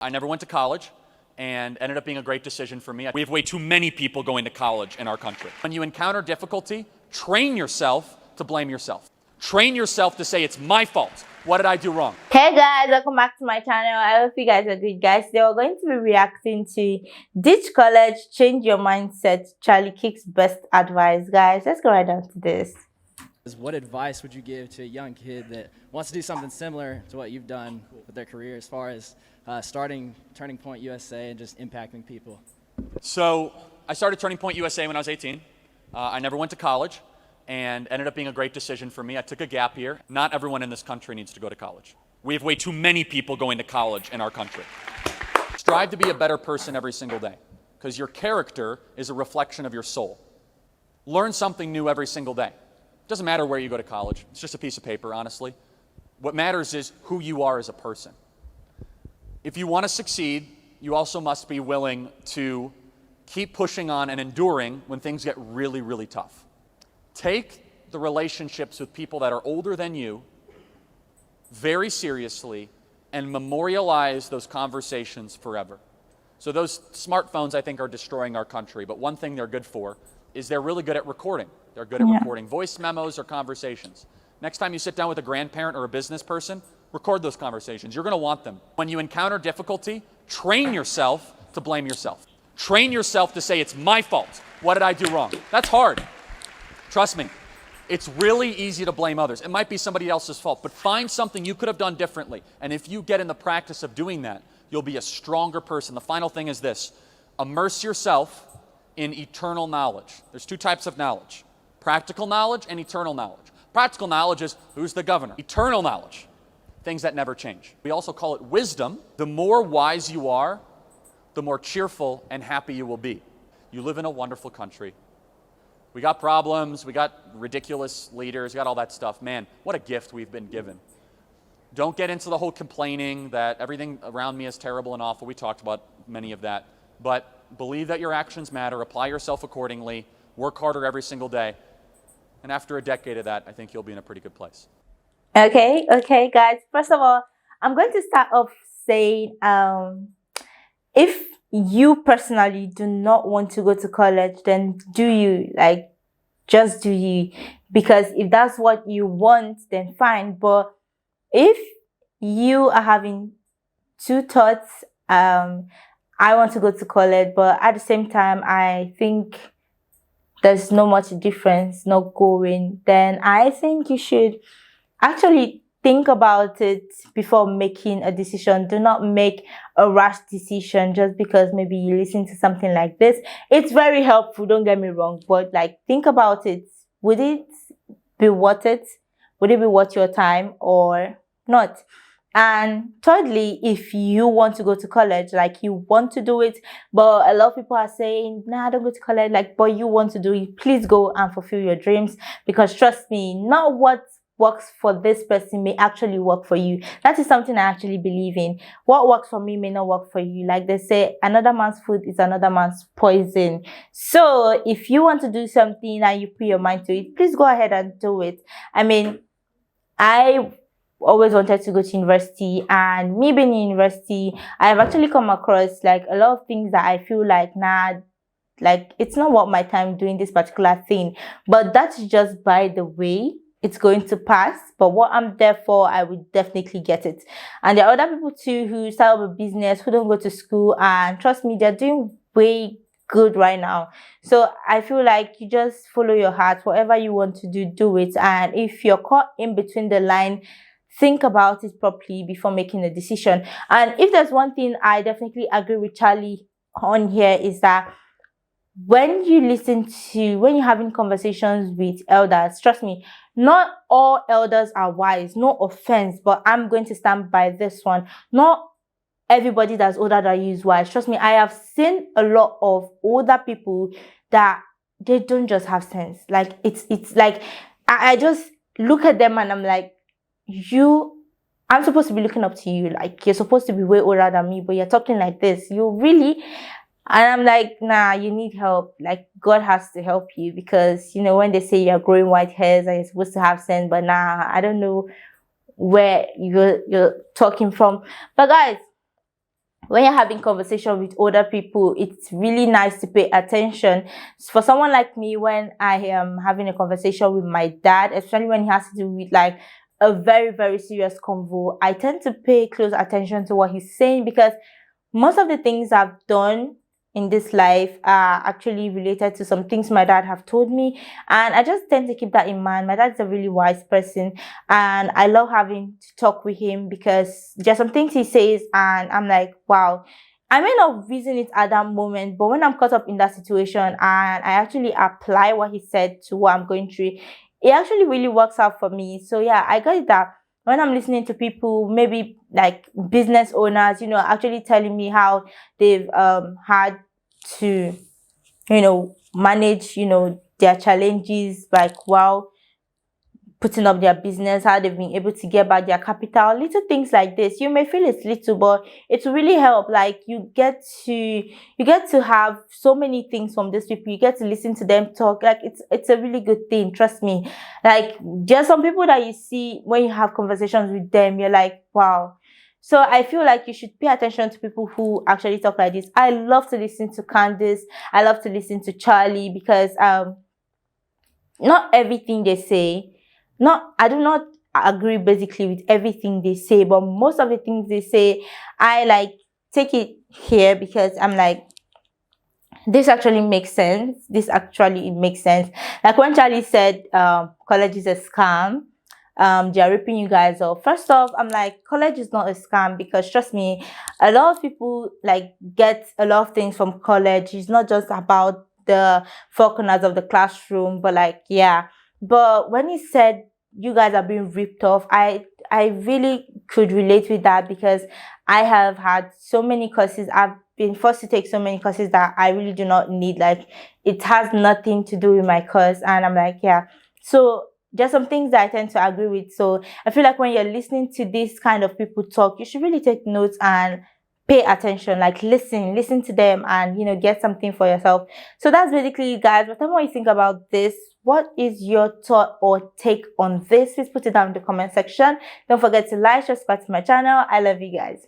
I never went to college and ended up being a great decision for me. We have way too many people going to college in our country. When you encounter difficulty, train yourself to blame yourself. Train yourself to say, it's my fault. What did I do wrong? Hey guys, welcome back to my channel. I hope you guys are good, guys. Today we're going to be reacting to Ditch College, Change Your Mindset, Charlie Kirk's best advice. Guys, let's go right down to this. What advice would you give to a young kid that wants to do something similar to what you've done with their career as far as starting Turning Point USA and just impacting people? So I started Turning Point USA when I was 18. I never went to college and ended up being a great decision for me. I took a gap year. Not everyone in this country needs to go to college. We have way too many people going to college in our country. Strive to be a better person every single day because your character is a reflection of your soul. Learn something new every single day. Doesn't matter where you go to college. It's just a piece of paper, honestly. What matters is who you are as a person. If you want to succeed, you also must be willing to keep pushing on and enduring when things get really, really tough. Take the relationships with people that are older than you very seriously and memorialize those conversations forever. So those smartphones, I think, are destroying our country, but one thing they're good for is they're really good at recording. They're good at recording voice memos or conversations. Next time you sit down with a grandparent or a business person, record those conversations. You're going to want them. When you encounter difficulty, train yourself to blame yourself. Train yourself to say, it's my fault. What did I do wrong? That's hard. Trust me. It's really easy to blame others. It might be somebody else's fault, but find something you could have done differently. And if you get in the practice of doing that, you'll be a stronger person. The final thing is this: immerse yourself in eternal knowledge. There's two types of knowledge: practical knowledge and eternal knowledge. Practical knowledge is who's the governor. Eternal knowledge, things that never change. We also call it wisdom. The more wise you are, the more cheerful and happy you will be. You live in a wonderful country. We got problems, we got ridiculous leaders, we got all that stuff. Man, what a gift we've been given. Don't get into the whole complaining that everything around me is terrible and awful. We talked about many of that. But believe that your actions matter, apply yourself accordingly, work harder every single day. And after a decade of that, I think you'll be in a pretty good place. Okay, guys. First of all, I'm going to start off saying, if you personally do not want to go to college, then do you, just do you. Because if that's what you want, then fine. But if you are having two thoughts, I want to go to college, but at the same time, I think there's no much difference not going, then I think you should actually think about it before making a decision. Do not make a rash decision just because maybe you listen to something like this. It's very helpful, don't get me wrong, but think about it. Would it be worth it? Would it be worth your time or not? And thirdly, if you want to go to college, you want to do it, but a lot of people are saying, nah, don't go to college, but you want to do it, please go and fulfill your dreams. Because trust me, not what works for this person may actually work for you. That is something I actually believe in. What works for me may not work for you. Like they say, another man's food is another man's poison. So if you want to do something and you put your mind to it, please go ahead and do it. I mean, I always wanted to go to university, and me being in university, I have actually come across a lot of things that I feel nah, it's not worth my time doing this particular thing. But that's just by the way. It's going to pass, but what I'm there for, I will definitely get it. And there are other people too who start up a business, who don't go to school, and trust me, they're doing way good right now. So I feel you just follow your heart. Whatever you want to do, do it. And if you're caught in between the line, think about it properly before making a decision. And if there's one thing I definitely agree with Charlie on here, is that when you're having conversations with elders, trust me, not all elders are wise. No offense, but I'm going to stand by this one. Not everybody that's older than you is wise. Trust me, I have seen a lot of older people that they don't just have sense. I just look at them and I'm I'm supposed to be looking up to you. You're supposed to be way older than me, but you're talking like this. You really... And I'm nah, you need help. God has to help you, because, when they say you're growing white hairs and you're supposed to have sense, but nah, I don't know where you're talking from. But guys, when you're having conversation with other people, it's really nice to pay attention. For someone like me, when I am having a conversation with my dad, especially when it has to do with like a very, very serious convo, I tend to pay close attention to what he's saying, because most of the things I've done in this life are actually related to some things my dad have told me, and I just tend to keep that in mind. My dad's a really wise person, and I love having to talk with him, because there's some things he says and I'm like, wow. I may not reason it at that moment, but when I'm caught up in that situation and I actually apply what he said to what I'm going through, it actually really works out for me. So yeah, I got it that when I'm listening to people, maybe like business owners, actually telling me how they've had to, manage, their challenges, like while putting up their business, how they've been able to get back their capital, little things like this. You may feel it's little, but it will really help. Like you get to have so many things from these people. You get to listen to them talk. Like it's a really good thing. Trust me. Like there's some people that you see when you have conversations with them, you're like, wow. So I feel like you should pay attention to people who actually talk like this. I love to listen to Candice. I love to listen to Charlie, because not everything they say, I do not agree basically with everything they say, but most of the things they say, I like take it here, because I'm like, this actually makes sense. It makes sense. Like when Charlie said college is a scam, they are ripping you guys off. First off, I'm like, college is not a scam, because trust me, a lot of people like get a lot of things from college. It's not just about the four corners of the classroom, but like, yeah. But when he said you guys are being ripped off, I really could relate with that, because I have had so many courses. I've been forced to take so many courses that I really do not need. Like it has nothing to do with my course, and I'm like, yeah. So there's some things that I tend to agree with. So I feel like when you're listening to this kind of people talk, you should really take notes and pay attention. Like listen to them, and get something for yourself. So that's basically it, guys. Whatever you think about this, what is your thought or take on this? Please put it down in the comment section. Don't forget to like, subscribe to my channel. I love you guys.